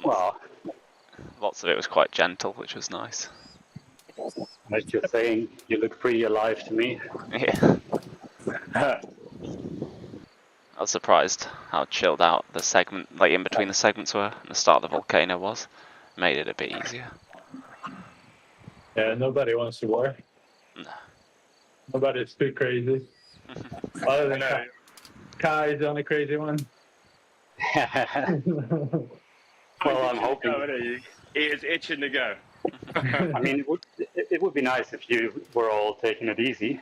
Well, Lots of it was quite gentle, which was nice. as you're saying, you look pretty alive to me. Yeah. I was surprised how chilled out the segment, like in between the segments were, and the start of the volcano was. Made it a bit easier. Yeah, nobody wants to war. No. Nobody's too crazy. Other than Kai is the only crazy one. Well, I'm hoping. He is itching to go. I mean, it would be nice if you were all taking it easy.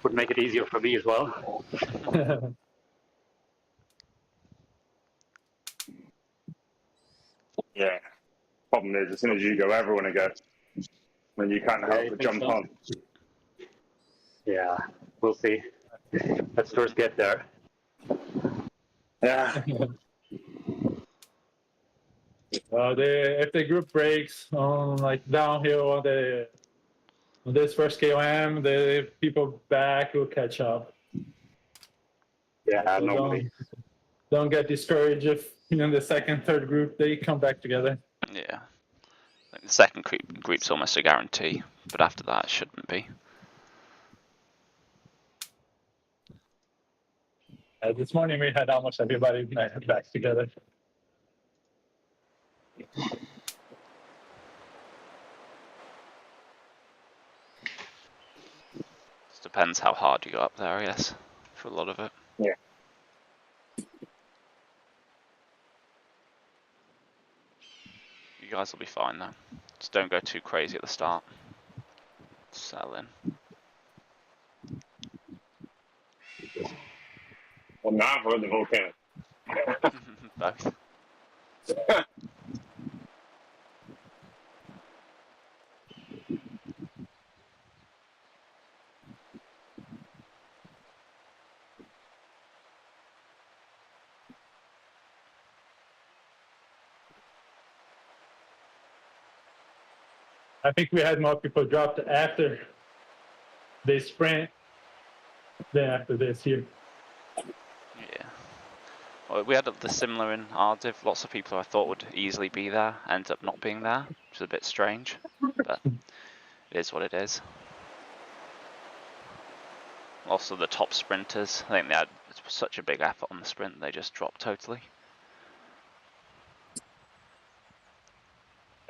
Would make it easier for me as well. Yeah. Problem is, as soon as you go, everyone will go. When you can't help but jump on. Yeah, we'll see. Let's first get there. Yeah. If the group breaks on like downhill on this first KOM, the people back will catch up. Yeah, So normally. Don't get discouraged if the second, third group they come back together. Yeah. Like the second group's almost a guarantee, but after that it shouldn't be. This morning we had almost everybody back together. Just depends how hard you go up there, I guess, for a lot of it. Yeah. You guys will be fine though. Just don't go too crazy at the start. Settle in. Well, now we're in the volcano. Both. I think we had more people dropped after they sprint than after this here. Yeah. Well, we had the similar in our div. Lots of people I thought would easily be there ended up not being there, which is a bit strange, but it is what it is. Also, the top sprinters, I think they had such a big effort on the sprint, they just dropped totally.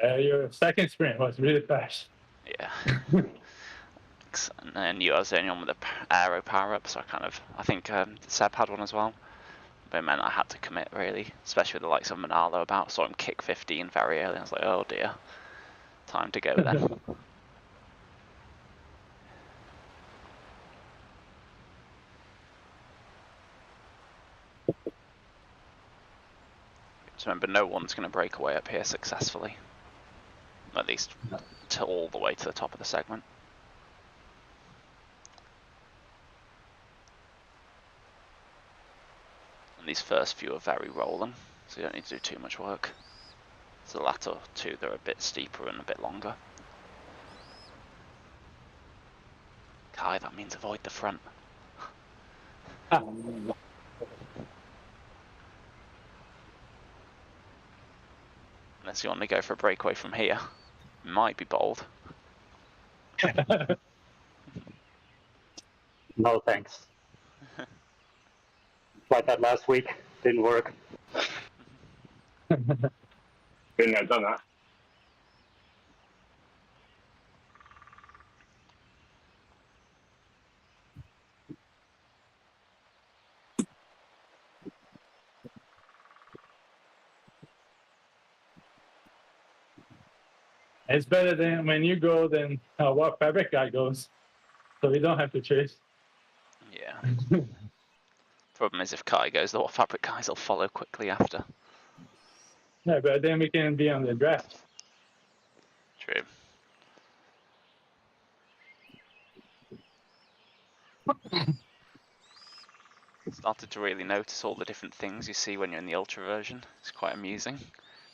Your second sprint was really fast. Yeah. And then you was the only one with the aero power up, so I think Seb had one as well. But it meant I had to commit really, especially with the likes of Manalo about. Saw him kick 15 very early. I was like, oh dear, time to go then. Just remember, no one's going to break away up here successfully. At least to all the way to the top of the segment. And these first few are very rolling, so you don't need to do too much work. So the latter two, they're a bit steeper and a bit longer. Kai, that means avoid the front. Unless you want to go for a breakaway from here. Might be bold. No thanks. Like that last week, didn't work. Been there, done that. It's better than when you go than what fabric guy goes. So we don't have to chase. Yeah. Problem is if Kai goes, the what fabric guys will follow quickly after. Yeah, but then we can be on the draft. True. Started to really notice all the different things you see when you're in the ultra version. It's quite amusing.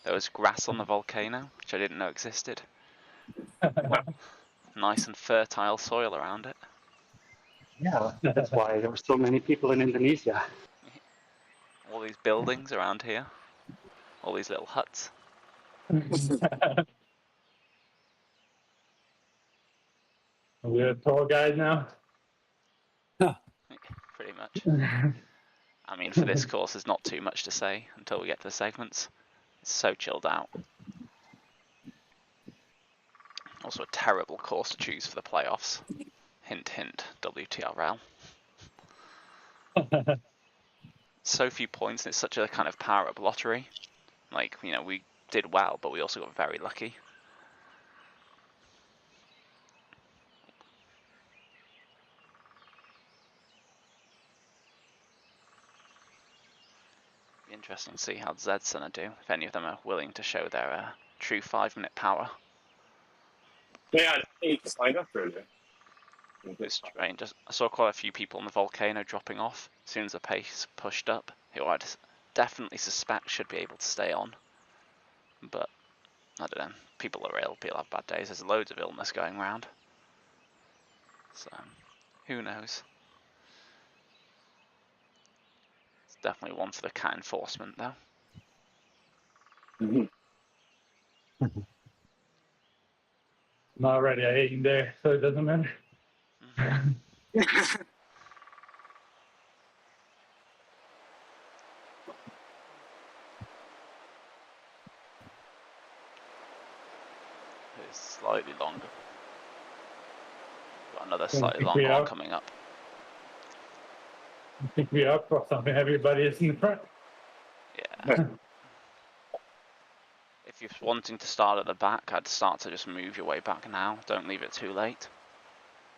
There was grass on the volcano, which I didn't know existed. Nice and fertile soil around it. Yeah, that's why there were so many people in Indonesia. All these buildings around here. All these little huts. We're a tour guide now. Pretty much. I mean, for this course, there's not too much to say until we get to the segments. It's so chilled out. Also a terrible course to choose for the playoffs. Hint, hint, WTRL. So few points, and it's such a kind of power-up lottery. Like, you know, we did well, but we also got very lucky. Be interesting to see how Zed's gonna do, if any of them are willing to show their true 5-minute power. Yeah, I need to sign up really. It's strange. I saw quite a few people on the volcano dropping off as soon as the pace pushed up, who I'd definitely suspect should be able to stay on. But, I don't know, people are ill, people have bad days, there's loads of illness going around. So, who knows? It's definitely one for the cat enforcement though. I'm already at 8 in there, so it doesn't matter. It's slightly longer. Got another Don't slightly think longer we one are. coming up. I think we're up or something. Everybody is in the front. Yeah. If you're wanting to start at the back, I'd start to just move your way back now. Don't leave it too late.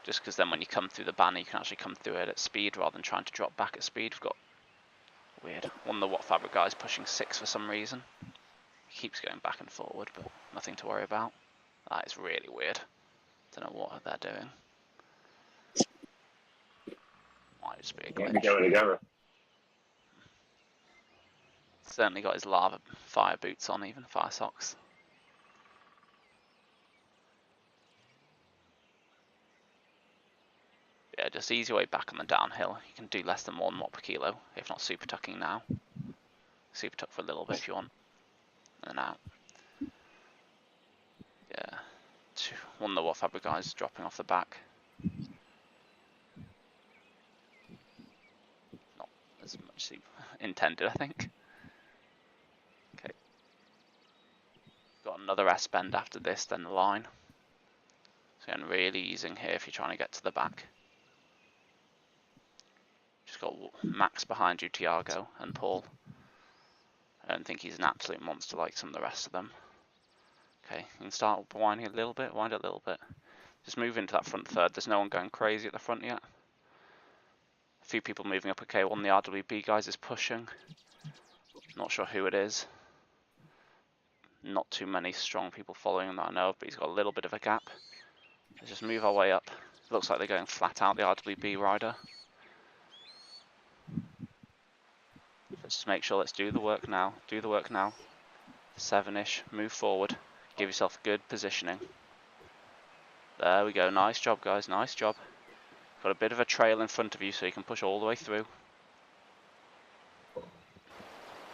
Just because then when you come through the banner, you can actually come through it at speed rather than trying to drop back at speed. We've got weird. One of the What Fabric guys pushing 6 for some reason. He keeps going back and forward, but nothing to worry about. That is really weird. Don't know what they're doing. Might just be a Let me glitch. go together. Certainly got his lava fire boots on, even fire socks. Yeah, just ease your way back on the downhill. You can do less than 1 watt per kilo, if not super tucking now. Super tuck for a little bit if you want. And out. Yeah. One of the What Fabric guys dropping off the back. Not as much as intended, I think. Okay. Got another S bend after this, then the line. So again, really easing here if you're trying to get to the back. Just got Max behind you, Tiago and Paul. I don't think he's an absolute monster like some of the rest of them. Okay, you can start winding a little bit, wind it a little bit. Just move into that front third. There's no one going crazy at the front yet. A few people moving up. Okay, one of the RWB guys is pushing. Not sure who it is. Not too many strong people following him that I know of, but he's got a little bit of a gap. Let's just move our way up. Looks like they're going flat out, the RWB rider. Let's just make sure, let's do the work now. Do the work now. 7-ish, move forward. Give yourself good positioning. There we go, nice job guys, nice job. Got a bit of a trail in front of you so you can push all the way through.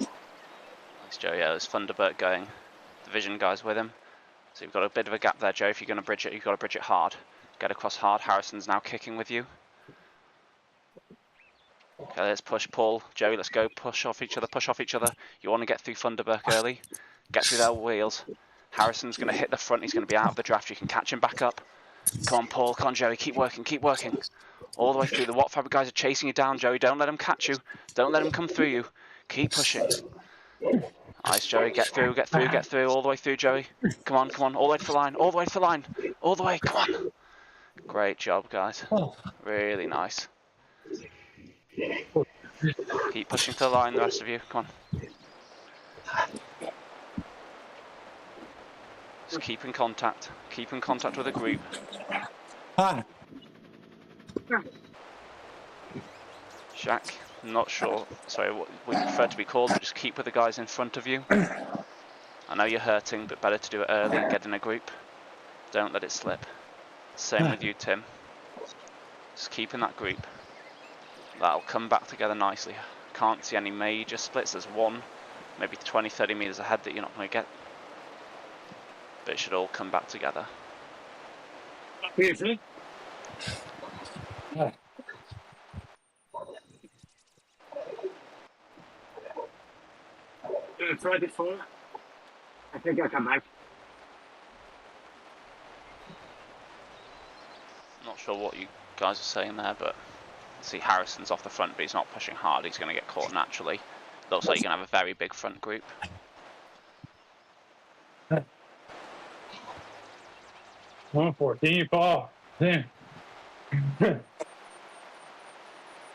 Nice Joe, yeah, there's Thunderbird going. The Vision guy's with him. So you've got a bit of a gap there, Joe. If you're going to bridge it, you've got to bridge it hard. Get across hard. Harrison's now kicking with you. Okay, let's push Paul. Joey, let's go. Push off each other, push off each other. You want to get through Thunderbird early. Get through their wheels. Harrison's going to hit the front. He's going to be out of the draft. You can catch him back up. Come on, Paul. Come on, Joey. Keep working, keep working. All the way through. The What Fabric guys are chasing you down, Joey. Don't let them catch you. Don't let them come through you. Keep pushing. Nice, Joey. Get through, get through, get through. All the way through, Joey. Come on, come on. All the way to the line. All the way to the line. All the way. Come on. Great job, guys. Really nice. Keep pushing to the line, the rest of you. Come on. Just keep in contact. Keep in contact with the group. Shaq, not sure. Sorry, what you prefer to be called, but just keep with the guys in front of you. I know you're hurting, but better to do it early and get in a group. Don't let it slip. Same with you, Tim. Just keep in that group. That'll come back together nicely. Can't see any major splits. There's one maybe 20, 30 meters ahead that you're not going to get. But it should all come back together. Easy. Try before. I think I'll come back. Not sure what you guys are saying there, but see Harrison's off the front, but he's not pushing hard. He's going to get caught naturally. Looks like you're going to have a very big front group. 114, Paul. Damn.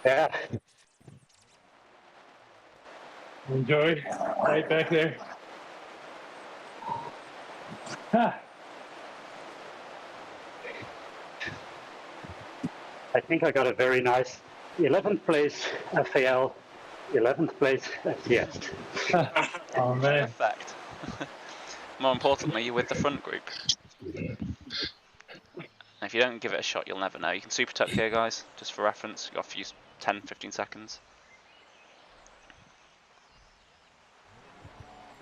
Yeah. Enjoy. Right back there. I think I got a very nice 11th place FAL, 11th place FTS. Oh, man. Perfect. More importantly, you're with the front group. And if you don't give it a shot, you'll never know. You can super tuck here, guys, just for reference. You've got a few 10, 15 seconds.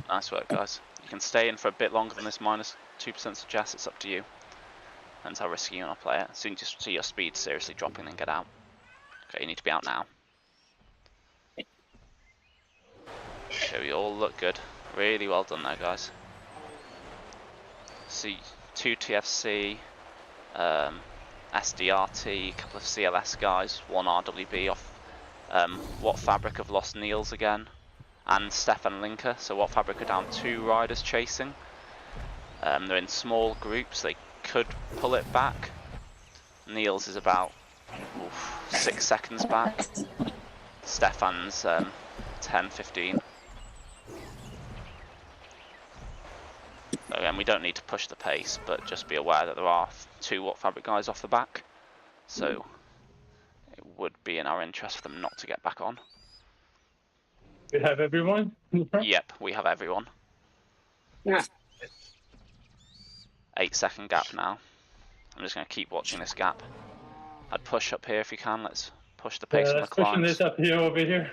Nice work, guys. You can stay in for a bit longer than this minus 2% suggest. It's up to you. Depends how risky you want to play it. As soon as you see your speed seriously dropping, then get out. Okay, you need to be out now. Okay, we all look good. Really well done there, guys. See, 2 TFC, SDRT, a couple of CLS guys, 1 RWB off. What Fabric have lost Niels again, and Stefan Linker. So What Fabric are down 2 riders chasing. They're in small groups. They could pull it back. Niels is about 6 seconds back. Stefan's 10, 15. Again, we don't need to push the pace, but just be aware that there are 2 What Fabric guys off the back. So it would be in our interest for them not to get back on. We have everyone? Yep, we have everyone. Yeah. 8-second gap now. I'm just going to keep watching this gap. I'd push up here if you can. Let's push the pace on the Let's pushing climbs. this up here over here.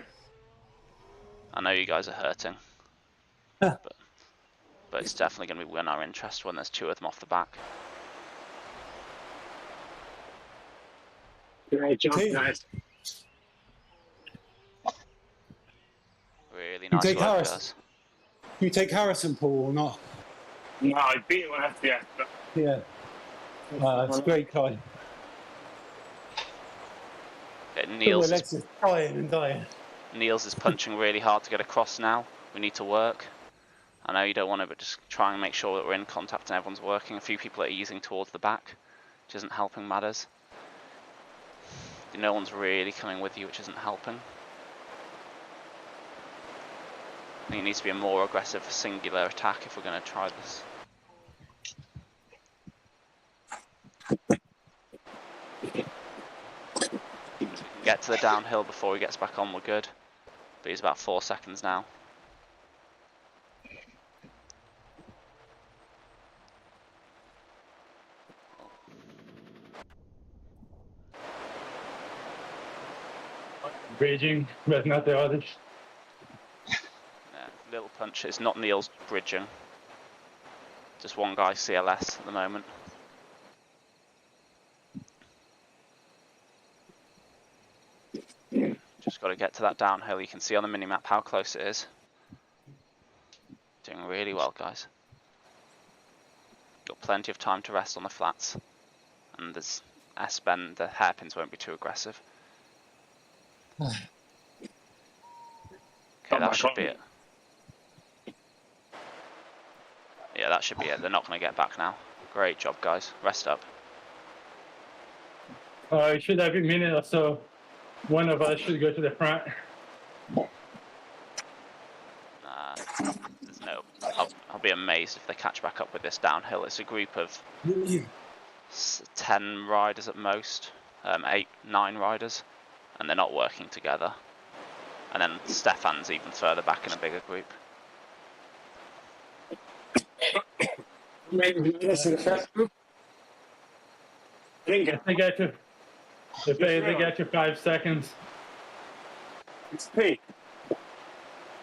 I know you guys are hurting. But it's definitely going to be within our interest when there's 2 of them off the back. Great job, guys. Really nice work, guys. You take Harrison, Paul, or not? No, I beat him on FTS, but... Yeah. It's a great guy. Okay, Niels is dying and dying. Niels is punching really hard to get across now. We need to work. I know you don't want to, but just try and make sure that we're in contact and everyone's working. A few people are easing towards the back, which isn't helping matters. No one's really coming with you, which isn't helping. I think it needs to be a more aggressive singular attack if we're going to try this. Get to the downhill before he gets back on, we're good. But he's about 4 seconds now. Raging, but not the others. Yeah, little punch. It's not Niels bridging. Just one guy CLS at the moment. Just got to get to that downhill. You can see on the minimap how close it is. Doing really well, guys. Got plenty of time to rest on the flats. And there's S-bend, the hairpins won't be too aggressive. Okay, that should be it. Yeah, that should be it. They're not going to get back now. Great job, guys. Rest up. It should every minute or so, one of us should go to the front. There's no. I'll be amazed if they catch back up with this downhill. It's a group of 10 riders at most, 8, 9 riders, and they're not working together. And then Stefan's even further back in a bigger group. Maybe this is the first group. They get to. They get to 5 seconds. It's Pete.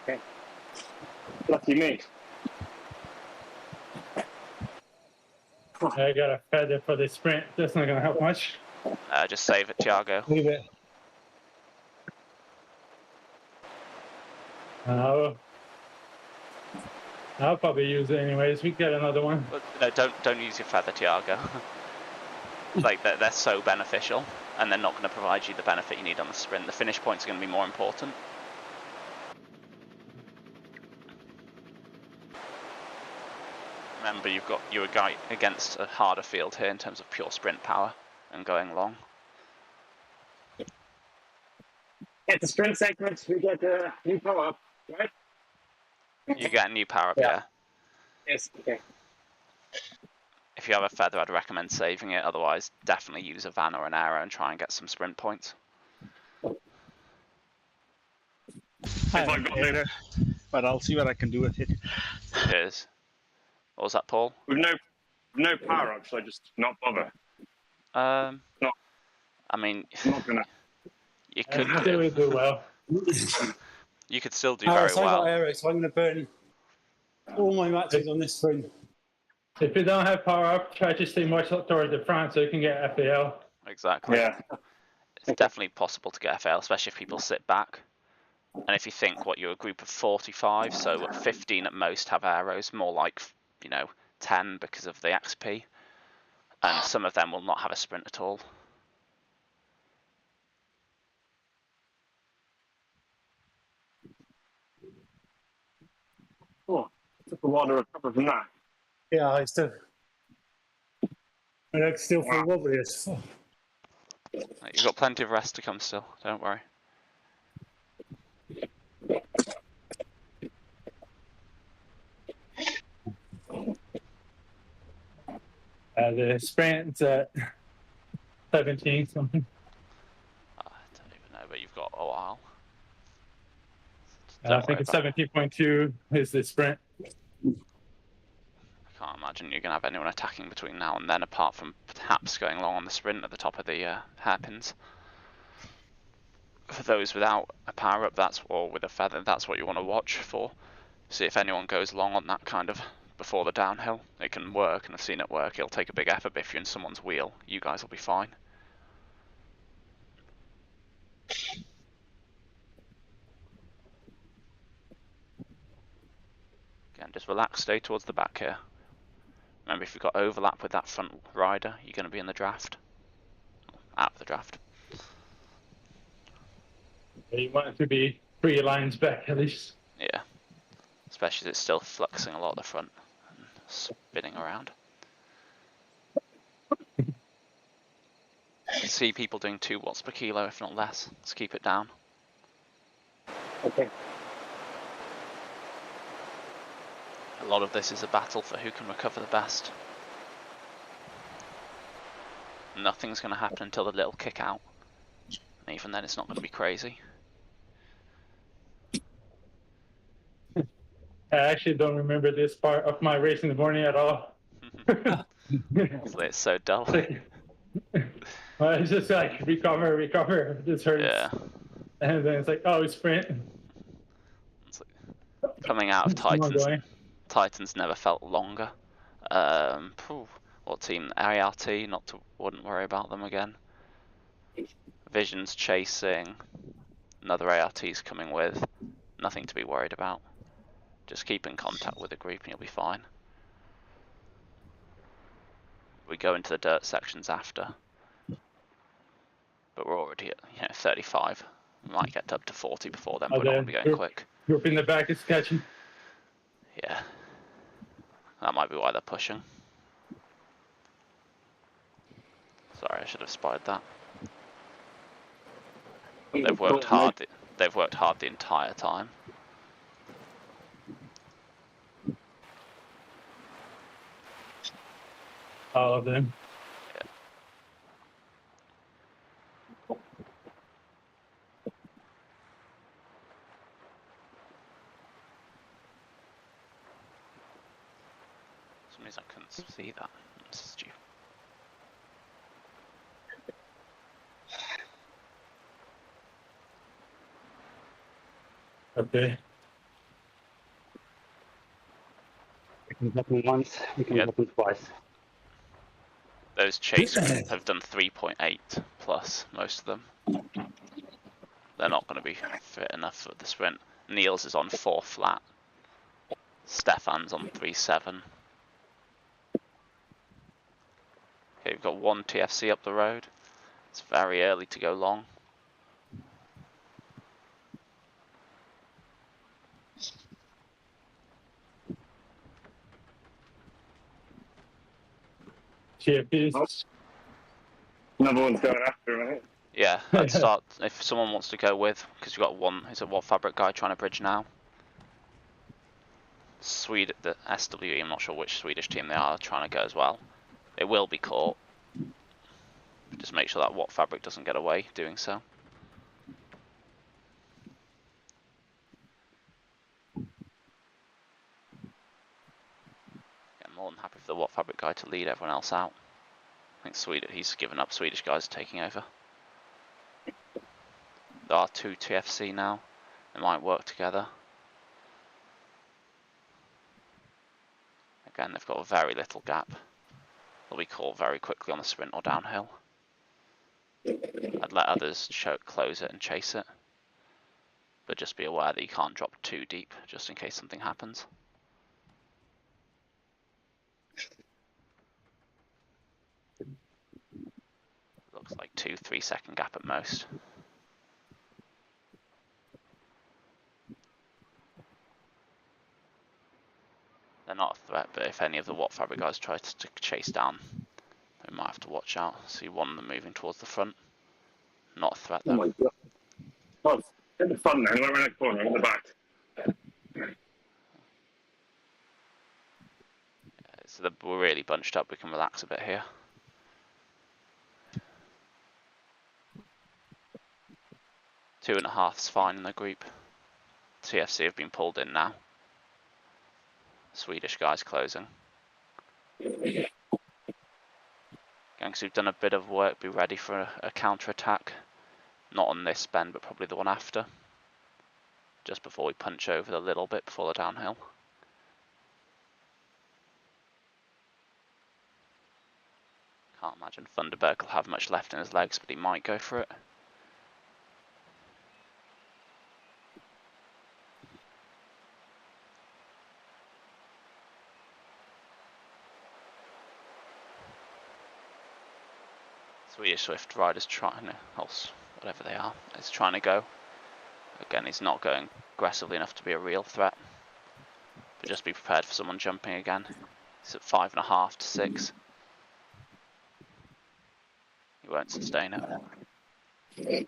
Okay. Lucky me. I got a feather for the sprint. That's not gonna help much. Just save it, Thiago. Leave it. I'll probably use it anyways. We get another one. But no, don't use your feather, Thiago. Like they're so beneficial, and they're not going to provide you the benefit you need on the sprint. The finish points are going to be more important. Remember, you're a guy against a harder field here in terms of pure sprint power and going long. At the sprint segment, we get a new power up, right? You get a new power up, yeah. Yes, okay. If you have a feather, I'd recommend saving it. Otherwise, definitely use a van or an arrow and try and get some sprint points. I've got later, but I'll see what I can do with it. Cheers. What was that, Paul? With no power up, so I just not bother. I mean, Not gonna. you could do well. you could still do Harris, very I got well. arrows, so I'm going to burn all my matches on this sprint. If you don't have power up, try to stay much toward the front so you can get FAL. Exactly. Yeah. It's definitely possible to get FL, especially if people sit back. And if you think you're a group of 45, so 15 at most have arrows, more like 10 because of the XP, and some of them will not have a sprint at all. Oh, took a while to recover from that. Yeah, I still feel wobbly as fuck. You've got plenty of rest to come still, don't worry. The sprint's at 17 something. I don't even know, but you've got a while. I think it's 17.2 is the sprint. I can't imagine you're going to have anyone attacking between now and then, apart from perhaps going long on the sprint at the top of the hairpins. For those without a power up, or with a feather, that's what you want to watch for. See if anyone goes long on that kind of before the downhill. It can work, and I've seen it work. It'll take a big effort, but if you're in someone's wheel, you guys will be fine. Again, just relax, stay towards the back here. Remember, if you've got overlap with that front rider, you're going to be in the draft. Out of the draft. You want it to be 3 lines back at least. Yeah. Especially as it's still fluxing a lot at the front and spinning around. I see people doing 2 watts per kilo, if not less. Let's keep it down. Okay. A lot of this is a battle for who can recover the best. Nothing's going to happen until the little kick out. And even then, it's not going to be crazy. I actually don't remember this part of my race in the morning at all. It's so dull. It's just like recover, this hurts. Yeah. And then it's like, oh, sprint. It's like coming out of Titans never felt longer. What team? ART, wouldn't worry about them again. Vision's chasing. Another ART's coming with. Nothing to be worried about. Just keep in contact with the group and you'll be fine. We go into the dirt sections after. But we're already at 35. We might get up to 40 before then, but we don't want to be going quick. Group in the back is catching. Yeah. That might be why they're pushing. Sorry, I should have spied that. They've worked hard. They've worked hard the entire time. All of them. Yeah. For some reason I couldn't see that. That's stupid. Okay. It can happen once, it can happen twice. Those chasers have done 3.8 plus, most of them. They're not going to be fit enough for the sprint. Niels is on 4 flat. Stefan's on 3.7. Okay, we've got 1 TFC up the road. It's very early to go long. TFPs. Another one's going after him, I think. Yeah, I'd start if someone wants to go with, because you've got one. Is a Watt Fabric guy trying to bridge now? The SWE, I'm not sure which Swedish team they are trying to go as well. It will be caught. Just make sure that Watt Fabric doesn't get away doing so. I'm more than happy for the Watt Fabric guy to lead everyone else out. I think he's given up. Swedish guys are taking over. There are 2 TFC now. They might work together. Again, they've got a very little gap. They'll be caught very quickly on the sprint or downhill. I'd let others close it and chase it. But just be aware that you can't drop too deep, just in case something happens. Looks like 2-3 second gap at most. They're not a threat, but if any of the Watt Fabric guys try to chase down, we might have to watch out. See one of them moving towards the front. Not a threat though. Oh my god. Oh, in the front then, we're in the corner, in the back. So we're really bunched up, we can relax a bit here. Two and a half's fine in the group. TFC have been pulled in now. Swedish guys closing. Gangs who've done a bit of work, be ready for a counter-attack. Not on this bend, but probably the one after. Just before we punch over the little bit before the downhill. Can't imagine Thunderberg will have much left in his legs, but he might go for it. Swedish Swift Rider's trying to, whatever they are, is trying to go. Again, he's not going aggressively enough to be a real threat. But just be prepared for someone jumping again. He's at 5.5 to 6. He won't sustain it.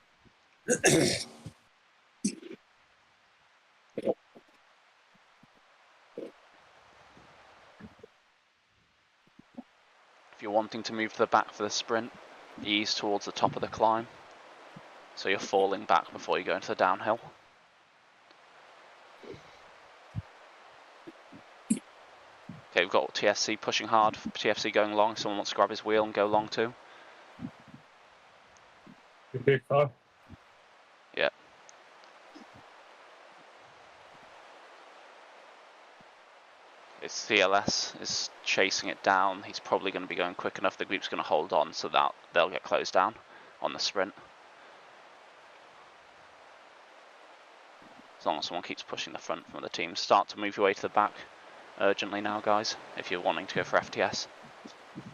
If you're wanting to move to the back for the sprint, ease towards the top of the climb, so you're falling back before you go into the downhill. Okay, we've got TFC pushing hard, TFC going long, someone wants to grab his wheel and go long too. Yeah. His CLS is chasing it down. He's probably going to be going quick enough. The group's going to hold on so that they'll get closed down on the sprint. As long as someone keeps pushing the front from the team. Start to move your way to the back urgently now, guys, if you're wanting to go for FTS. I'm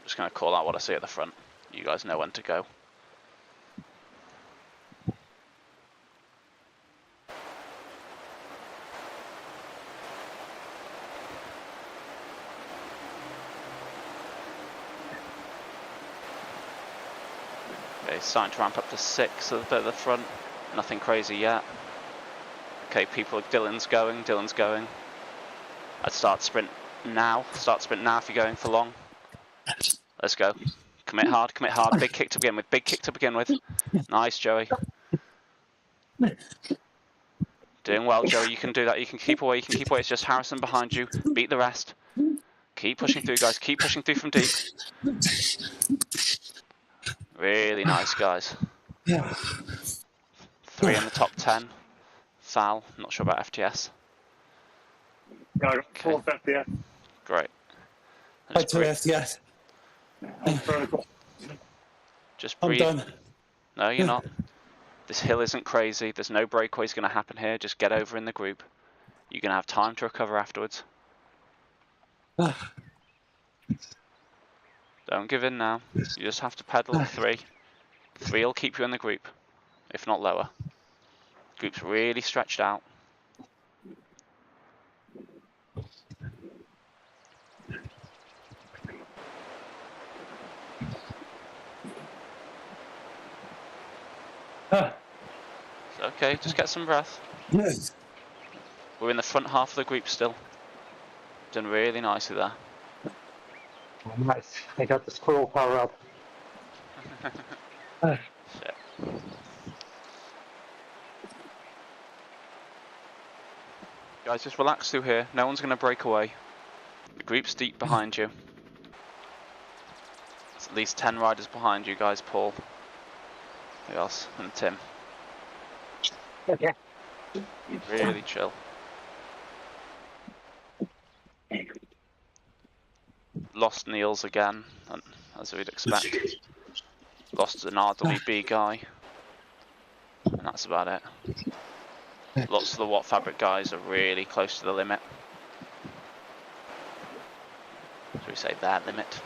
just going to call out what I see at the front. You guys know when to go. Okay, it's starting to ramp up to 6 at the bit of the front. Nothing crazy yet. Okay, Dylan's going. I'd start sprint now. Start sprint now if you're going for long. Let's go. Commit hard. Big kick to begin with. Nice, Joey. Doing well, Joey. You can do that. You can keep away. It's just Harrison behind you. Beat the rest. Keep pushing through, guys. Keep pushing through from deep. Really nice, guys. 3 in the top 10. Foul. Not sure about FTS. Yeah, I got 4 FPS. Great. I 2 FTS. Just I'm breathe. done. No, you're not. This hill isn't crazy. There's no breakaways going to happen here. Just get over in the group. You're going to have time to recover afterwards. Don't give in now. You just have to pedal at 3. 3 will keep you in the group, if not lower. Group's really stretched out. It's okay, just get some breath. We're in the front half of the group still. Done really nicely there. Oh, nice. I got the squirrel power up. Shit. Guys, just relax through here. No one's going to break away. The group's deep behind you. There's at least 10 riders behind you guys, Paul. Who else? And Tim. Okay. Really chill. Lost Niels again, as we'd expect. Lost an RWB guy. And that's about it. Lots of the Watt Fabric guys are really close to the limit. Should we say their limit?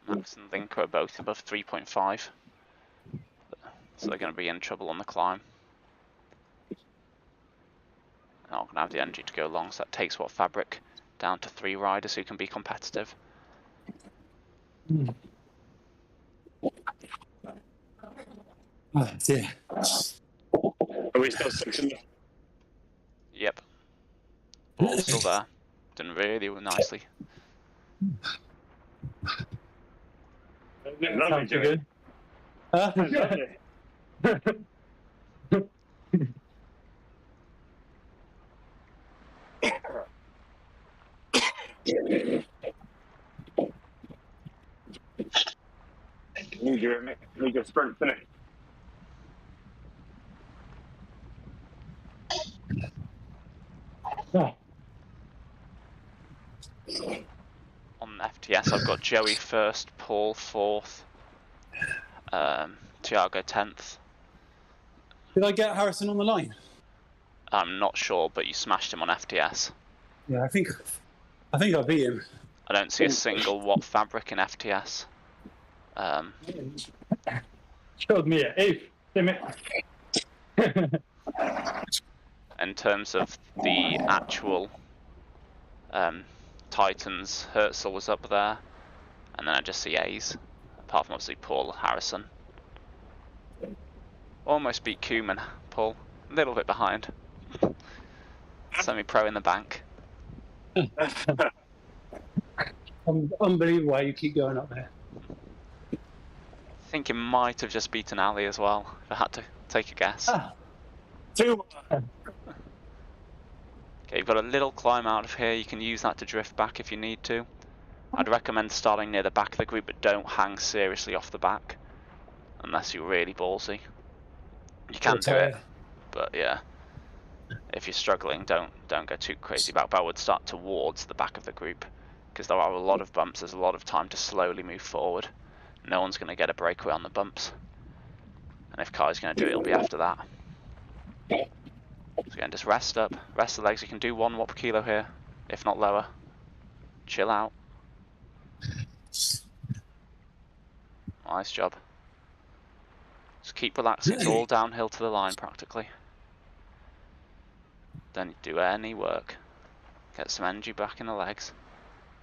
Max and Link are both above 3.5. So they're going to be in trouble on the climb. They're not going to have the energy to go long, so that takes Watt Fabric down to 3 riders who can be competitive. Oh, dear. Are we still 6 in the... Yep. Ball's still there. Done really nicely. Lovely, Sounds Joey. good. Lovely. Need your sprint finish. On FTS, I've got Joey first, Paul 4th, Tiago 10th. Did I get Harrison on the line? I'm not sure, but you smashed him on FTS. Yeah, I think I beat him. I don't see a single Watt Fabric in FTS. Showed me an 8th. Damn it. In terms of the actual Titans, Herzl was up there, and then I just see A's, apart from obviously Paul Harrison. Almost beat Koeman, Paul, a little bit behind. Semi-pro in the bank. Unbelievable how you keep going up there. I think he might have just beaten Ali as well, if I had to take a guess. 2. Okay, you've got a little climb out of here, you can use that to drift back if you need to. I'd recommend starting near the back of the group, but don't hang seriously off the back, unless you're really ballsy. You can do it, but yeah, if you're struggling, don't go too crazy back, but I would start towards the back of the group, because there are a lot of bumps, there's a lot of time to slowly move forward. No one's going to get a breakaway on the bumps, and if Kai's going to do it, it'll be after that. So again, just rest up, rest the legs. You can do 1 watt per kilo here, if not lower. Chill out. Nice job. Just keep relaxing, it's all downhill to the line practically. Don't do any work. Get some energy back in the legs.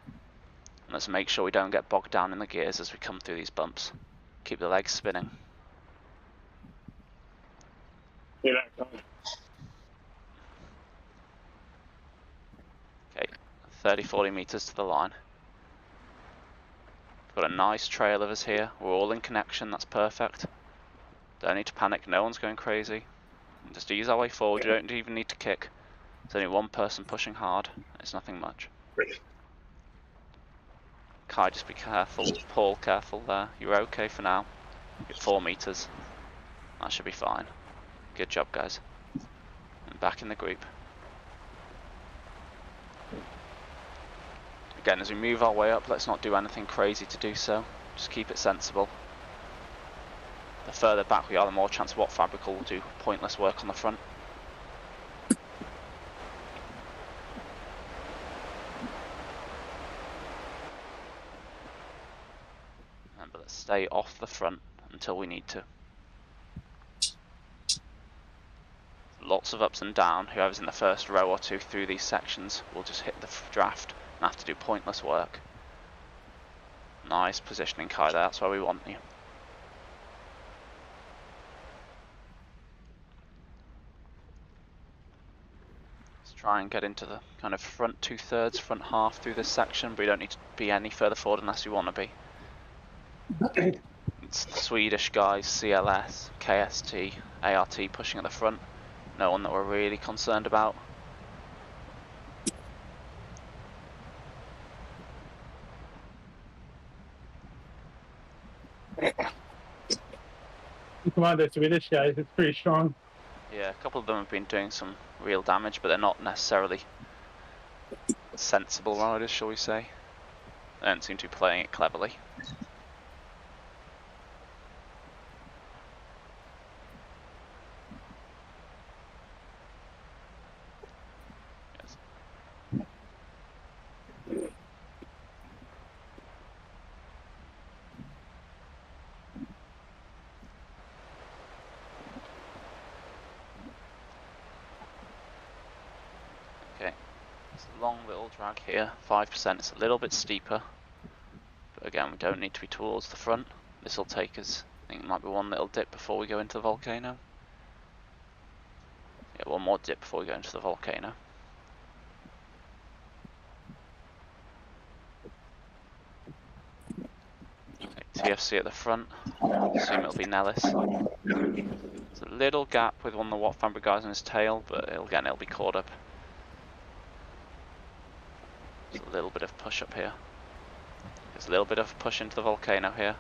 And let's make sure we don't get bogged down in the gears as we come through these bumps. Keep the legs spinning. Okay, 30-40 meters to the line. Got a nice trail of us here. We're all in connection, that's perfect. Don't need to panic, no one's going crazy. Just ease our way forward, you don't even need to kick. There's only one person pushing hard, it's nothing much. Kai, just be careful. Paul, careful there. You're okay for now. You're 4 meters. That should be fine. Good job, guys. And back in the group. Again, as we move our way up, let's not do anything crazy to do so. Just keep it sensible. The further back we are, the more chance Watt Fabric will do pointless work on the front. Remember, let's stay off the front until we need to. Lots of ups and down. Whoever's in the first row or two through these sections will just hit the draft and have to do pointless work. Nice positioning, Kai, there. That's where we want you. Let's try and get into the kind of front 2/3, front half through this section, but we don't need to be any further forward unless you want to be. It's the Swedish guys, CLS, KST, ART pushing at the front. No one that we're really concerned about. Come on, the Swedish guys, it's pretty strong. Yeah, a couple of them have been doing some real damage, but they're not necessarily sensible riders, shall we say. They don't seem to be playing it cleverly. Long little drag here, 5%, it's a little bit steeper, but again we don't need to be towards the front. This will take us, I think it might be one little dip before we go into the volcano. Yeah, one more dip before we go into the volcano. Okay, TFC at the front, assume it'll be Nellis. There's a little gap with one of the Watt Fabric guys on his tail, but it'll be caught up. A little bit of push up here. There's a little bit of push into the volcano here.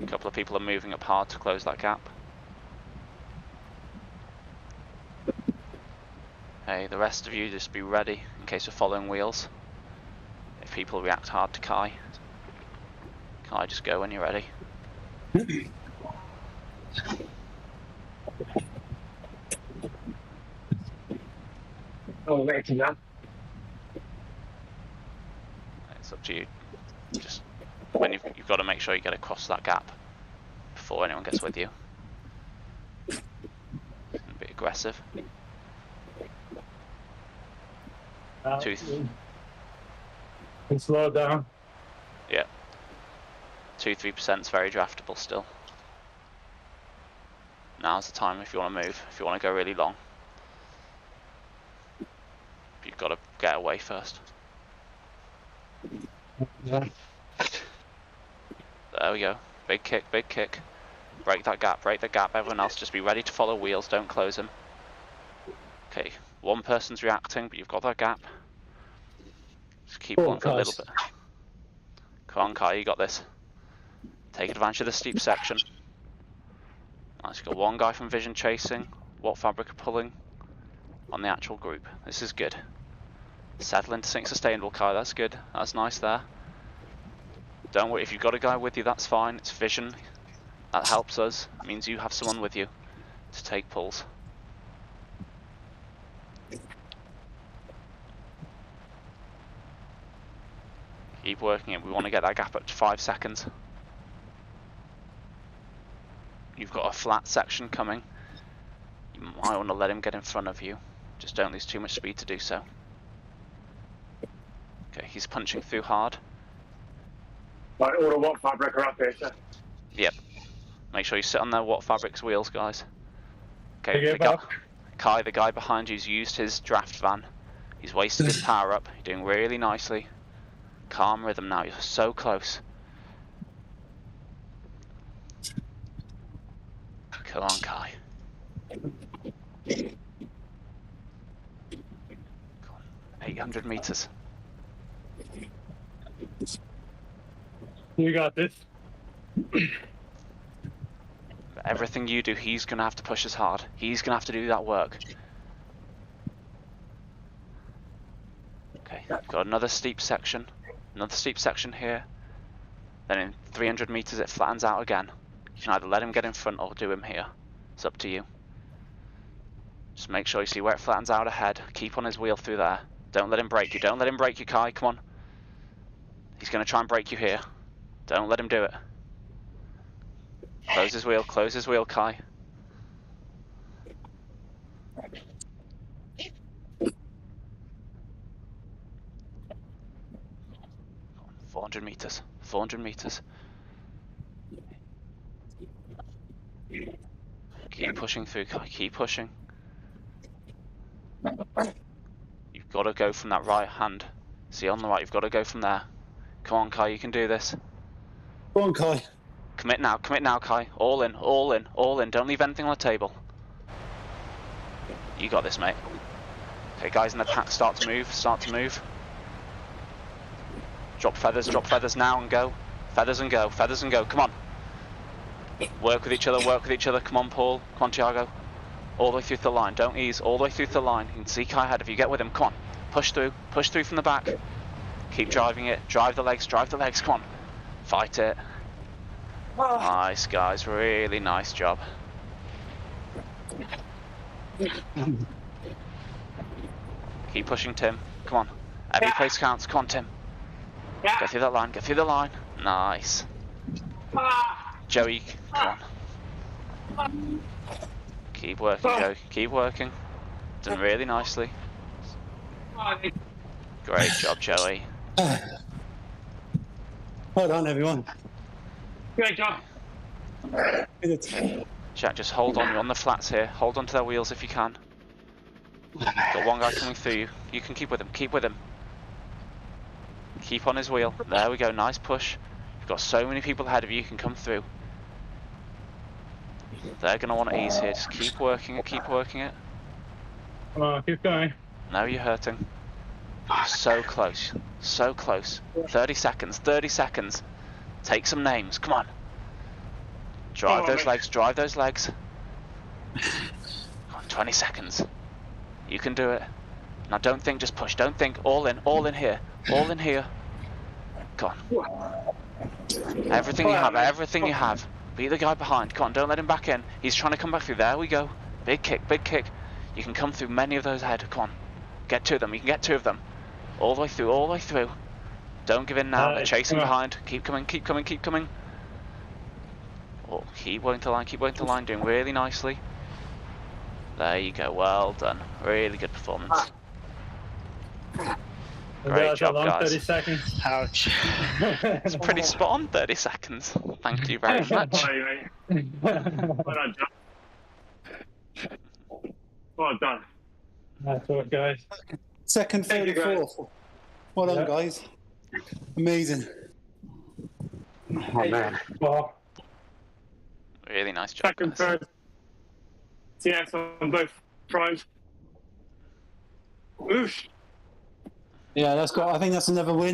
A couple of people are moving up hard to close that gap. Hey, the rest of you just be ready in case we're following wheels. If people react hard to Kai. Kai, just go when you're ready. Oh, wait, now. It's up to you. Just when you've got to make sure you get across that gap before anyone gets with you. A bit aggressive. Can slow it down. Yeah. 2-3% is very draftable still. Now's the time if you want to move, if you want to go really long. But you've got to get away first. Yeah. There we go. Big kick, big kick. Break that gap, break the gap. Everyone else just be ready to follow wheels, don't close them. Okay, one person's reacting, but you've got that gap. Just keep going for a little bit. Come on, Kai, you got this. Take advantage of the steep section. Nice, you've got one guy from Vision chasing, Watt Fabric are pulling on the actual group. This is good. Settle into sync sustainable, Kai, that's good. That's nice there. Don't worry, if you've got a guy with you, that's fine. It's Vision. That helps us. It means you have someone with you to take pulls. Keep working it. We want to get that gap up to 5 seconds. You've got a flat section coming. You might want to let him get in front of you. Just don't lose too much speed to do so. Okay, he's punching through hard. Right, all the what fabric are up here, sir. Yep. Make sure you sit on their Watt Fabrics wheels, guys. Okay, Get back. Kai, the guy behind you's used his draft van. He's wasted his power up. You're doing really nicely. Calm rhythm now. You're so close. Come on, Kai. Come on. 800 meters. You got this. Everything you do, he's going to have to push as hard. He's going to have to do that work. Okay, got another steep section. Another steep section here. Then in 300 meters it flattens out again. You can either let him get in front or do him here. It's up to you. Just make sure you see where it flattens out ahead. Keep on his wheel through there. Don't let him break you. Don't let him break you, Kai. Come on. He's going to try and break you here. Don't let him do it. Close his wheel, Kai. 400 meters. 400 meters. Keep pushing through, Kai. Keep pushing. You've got to go from that right hand. See on the right, you've got to go from there. Come on, Kai, you can do this. Go on, Kai. Commit now, Kai. All in, all in, all in. Don't leave anything on the table. You got this, mate. Okay, guys in the pack, start to move. Drop feathers now and go. Feathers and go, come on. Work with each other, come on, Paul. Come on, Thiago. All the way through the line, don't ease, all the way through the line. You can see Kai ahead of you, get with him, come on. Push through from the back. Keep driving it, drive the legs, come on. Fight it. Nice, guys, really nice job. Keep pushing, Tim, come on. Every place counts, come on, Tim. Get through the line, nice. Joey, come on. Keep working, Joey, keep working. Done really nicely. Great job, Joey. Well done, everyone. Great job. Jack, just hold on, you're on the flats here. Hold on to their wheels if you can. Got one guy coming through you. You can keep with him, keep on his wheel. There we go, nice push. You've got so many people ahead of you, you can come through. They're going to want to ease here, just keep working it. Come on, keep going. Now you're hurting. You're so close, 30 seconds. Take some names, come on. Drive those legs. Come on, 20 seconds. You can do it. Now don't think, just push, don't think, all in here. Come on. Everything you have. Beat the guy behind, come on, don't let him back in. He's trying to come back through, there we go. Big kick. You can come through many of those ahead, come on. Get to them, you can get 2 of them. All the way through. Don't give in now, they're chasing behind. Keep coming. Oh, keep working the line, doing really nicely. There you go, well done. Really good performance. Great job, guys. 30 seconds. Ouch. It's pretty spot on, 30 seconds. Thank you very much. Well done. Nice work, guys. Second, third, and fourth. Well done, guys. Amazing. Oh man. Well, Really nice job, Second, guys. third. CS on both tries. Oosh. Yeah, I think that's another win.